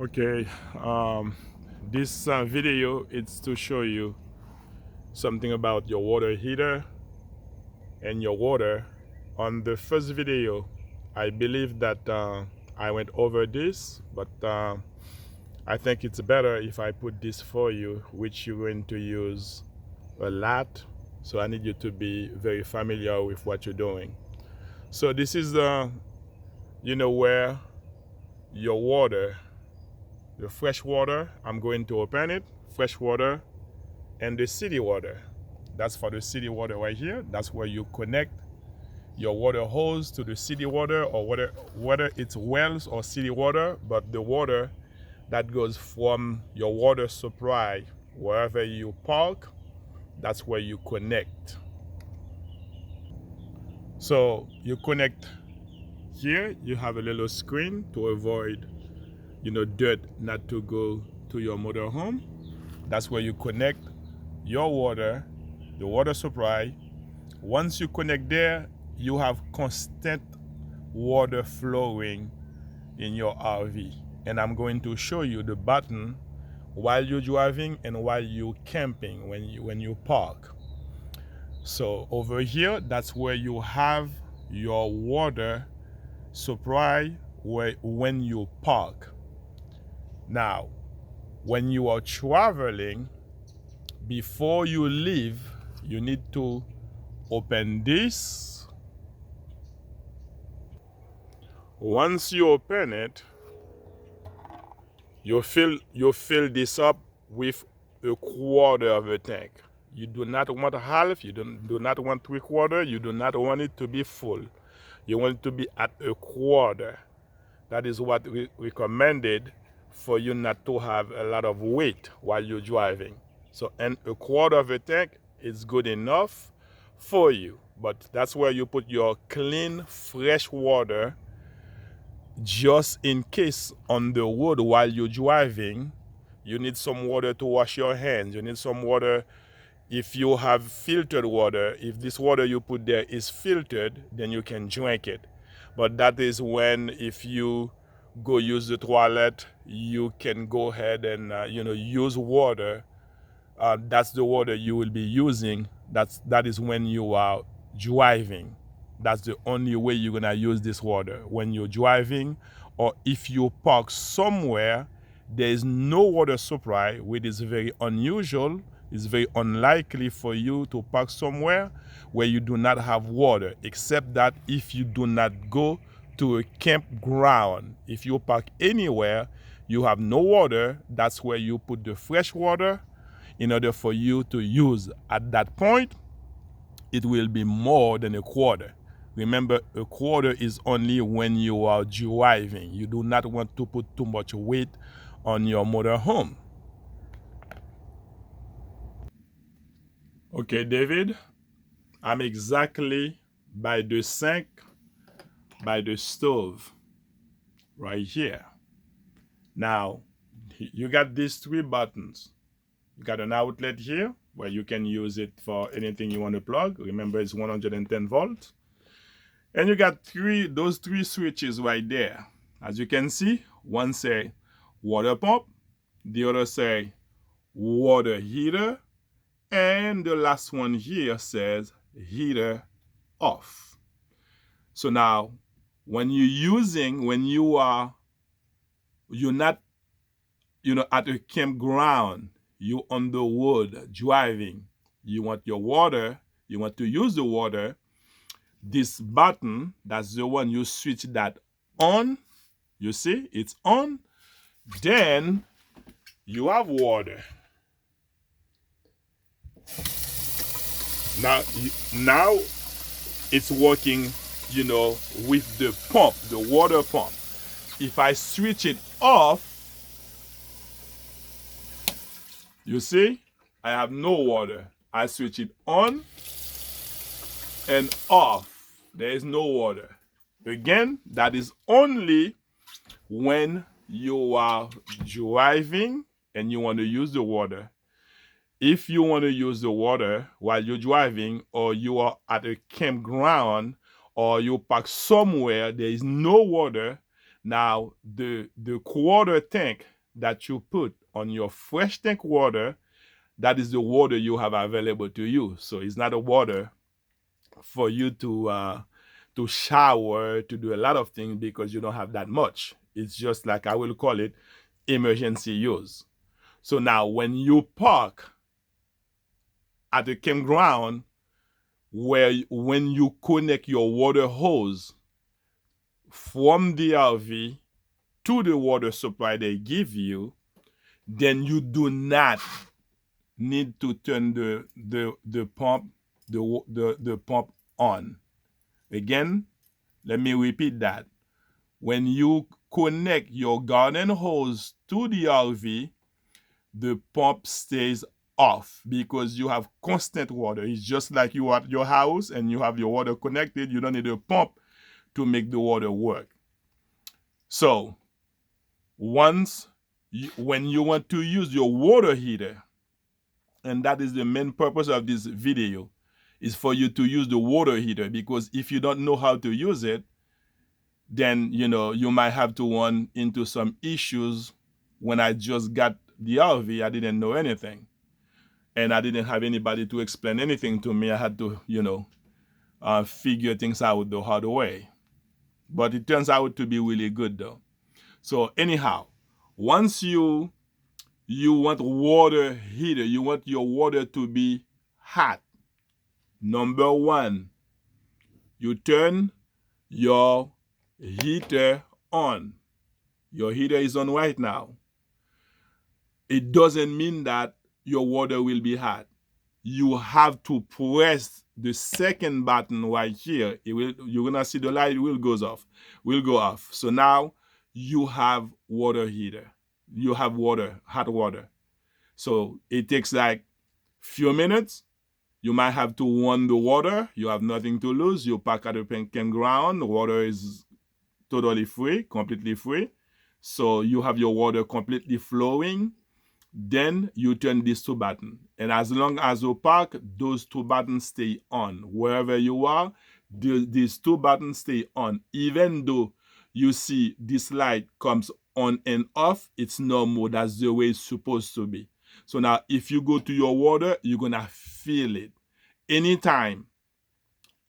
Okay, this video is to show you something about your water heater and your water. On the first video, I believe that I went over this, but I think it's better if I put this for you, which you're going to use a lot. So I need you to be very familiar with what you're doing. So this is where your water, the fresh water, I'm going to open it, fresh water, and the city water. That's for the city water right here. That's where you connect your water hose to the city water, or whether it's wells or city water, but the water that goes from your water supply wherever you park, that's where you connect. So you connect here, you have a little screen to avoid dirt not to go to your motor home. That's where you connect your water, the water supply. Once you connect there, you have constant water flowing in your RV. And I'm going to show you the button while you're driving and while you're camping, when you park. So over here, that's where you have your water supply when you park. Now, when you are traveling, before you leave, you need to open this. Once you open it, you fill this up with a quarter of a tank. You do not want half, you do not want 3/4, you do not want it to be full. You want it to be at a quarter. That is what we recommended, for you not to have a lot of weight while you're driving. So, and a quarter of a tank is good enough for you. But that's where you put your clean, fresh water, just in case on the road while you're driving, you need some water to wash your hands. You need some water if you have filtered water. If this water you put there is filtered, then you can drink it. But that is when, if you go use the toilet, you can go ahead and use water. That's the water you will be using. That is when you are driving. That's the only way you're gonna use this water, when you're driving, or if you park somewhere there is no water supply, which is very unusual. It's very unlikely for you to park somewhere where you do not have water, except that if you do not go to a campground. If you park anywhere, you have no water, that's where you put the fresh water in order for you to use. At that point, it will be more than a quarter. Remember, a quarter is only when you are driving. You do not want to put too much weight on your motor home. Okay, David, I'm exactly by the sink, by the stove, right here. Now, you got these 3 buttons. You got an outlet here where you can use it for anything you want to plug. Remember, it's 110 volts. And you got those three switches right there. As you can see, one say water pump, the other say water heater, and the last one here says heater off. So now, when you're not at a campground, you're on the road driving, you want your water, you want to use the water, this button, that's the one you switch that on. You see, it's on. Then you have water. Now it's working, with the pump, the water pump. If I switch it off, you see, I have no water. I switch it on and off. There is no water. Again, that is only when you are driving and you want to use the water. If you want to use the water while you're driving, or you are at a campground, or you park somewhere there is no water, Now, the quarter tank that you put on your fresh tank water, that is the water you have available to you. So it's not a water for you to shower, to do a lot of things, because you don't have that much. It's just like, I will call it, emergency use. So now when you park at a campground, when you connect your water hose from the RV to the water supply they give you, then you do not need to turn the pump on. Again, let me repeat that. When you connect your garden hose to the RV, the pump stays off because you have constant water. It's just like you at your house and you have your water connected. You don't need a pump to make the water work. So when you want to use your water heater, and that is the main purpose of this video, is for you to use the water heater, because if you don't know how to use it, then you might have to run into some issues. When I just got the RV, I didn't know anything, and I didn't have anybody to explain anything to me. I had to figure things out the hard way, but it turns out to be really good though. So anyhow, once you want water heater, you want your water to be hot, number one, you turn your heater on. Your heater is on right now. It doesn't mean that your water will be hot. You have to press the second button right here. You're gonna see the light will go off. So now you have water heater. You have water, hot water. So it takes like few minutes. You might have to warm the water. You have nothing to lose. You park at a campground. The water is totally free, completely free. So you have your water completely flowing. Then you turn these two buttons. And as long as you park, those two buttons stay on. Wherever you are, these two buttons stay on. Even though you see this light comes on and off, it's normal. That's the way it's supposed to be. So now if you go to your water, you're going to feel it. Anytime.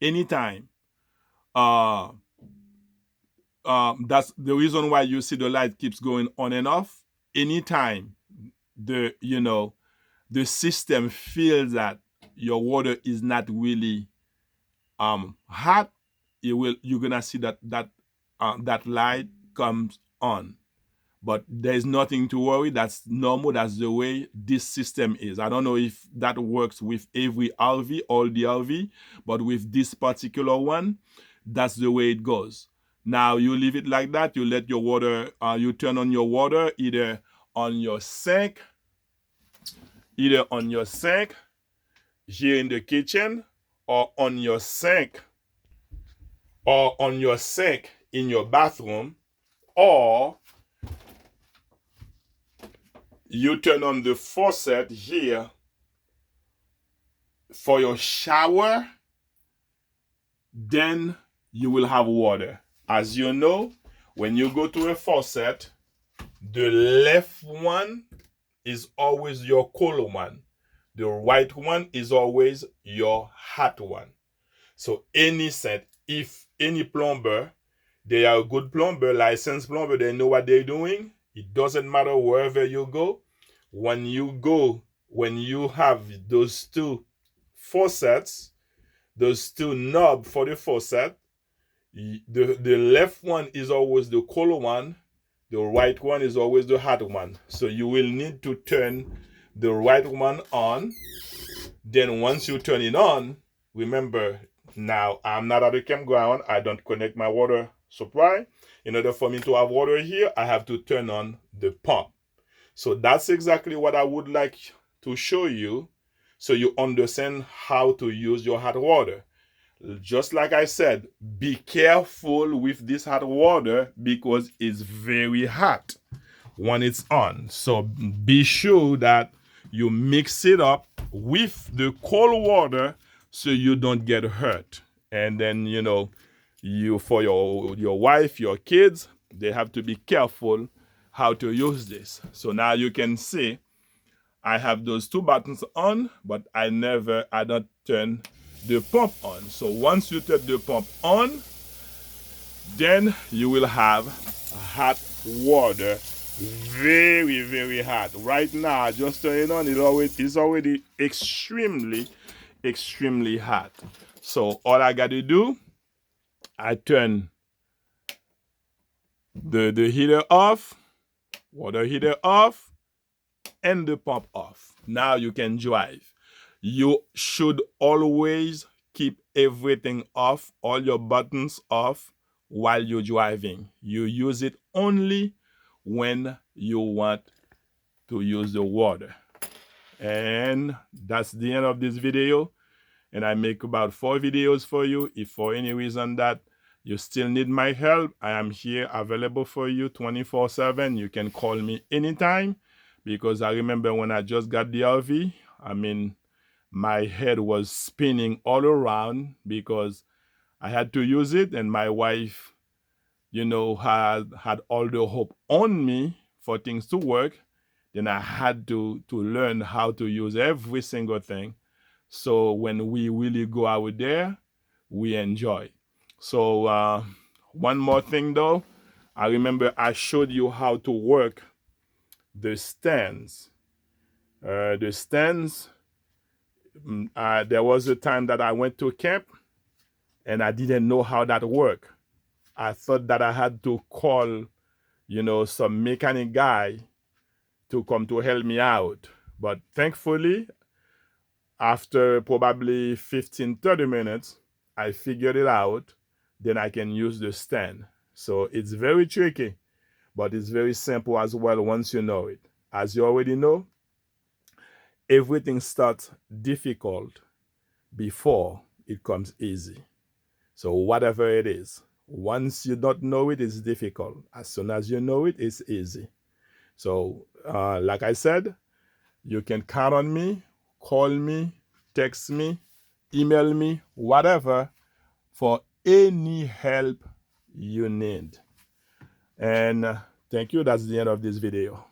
That's the reason why you see the light keeps going on and off. Anytime the system feels that your water is not really hot, you're gonna see that light comes on. But there's nothing to worry. That's normal. That's the way this system is. I don't know if that works with every RV, all the RV, but with this particular one, that's the way it goes. Now you leave it like that. You let your water, you turn on your water either on your sink here in the kitchen, or on your sink in your bathroom, or you turn on the faucet here for your shower, then you will have water. As you know, when you go to a faucet, the left one is always your cold one. The right one is always your hot one. So if any plumber, they are a good plumber, licensed plumber, they know what they're doing. It doesn't matter wherever you go. When you have those two faucets, those two knobs for the faucet, the left one is always the cold one, the right one is always the hot one. So you will need to turn the right one on. Then once you turn it on, remember, now I'm not at a campground. I don't connect my water supply. In order for me to have water here, I have to turn on the pump. So that's exactly what I would like to show you, so you understand how to use your hot water. Just like I said, be careful with this hot water because it's very hot when it's on. So be sure that you mix it up with the cold water so you don't get hurt. And then, you for your wife, your kids, they have to be careful how to use this. So now you can see I have those two buttons on, but I don't turn the pump on. So once you turn the pump on, then you will have hot water, very, very hot. Right now, I just turn it on, it's already extremely, extremely hot. So all I got to do, I turn the heater off, water heater off, and the pump off. Now you can drive. You should always keep everything off, all your buttons off while you're driving. You use it only when you want to use the water. And that's the end of this video. And I make about 4 videos for you. If for any reason that you still need my help, I am here available for you 24/7. You can call me anytime, because I remember when I just got the RV, my head was spinning all around because I had to use it, and my wife, had all the hope on me for things to work. Then I had to learn how to use every single thing. So when we really go out there, we enjoy. So one more thing though, I remember I showed you how to work the stands. There was a time that I went to camp and I didn't know how that worked. I thought that I had to call, some mechanic guy to come to help me out. But thankfully, after probably 15-30 minutes, I figured it out. Then I can use the stand. So it's very tricky, but it's very simple as well once you know it. As you already know, everything starts difficult before it comes easy. So whatever it is, once you don't know it, it's difficult. As soon as you know it, it's easy. So like I said, you can count on me, call me, text me, email me, whatever, for any help you need. And thank you. That's the end of this video.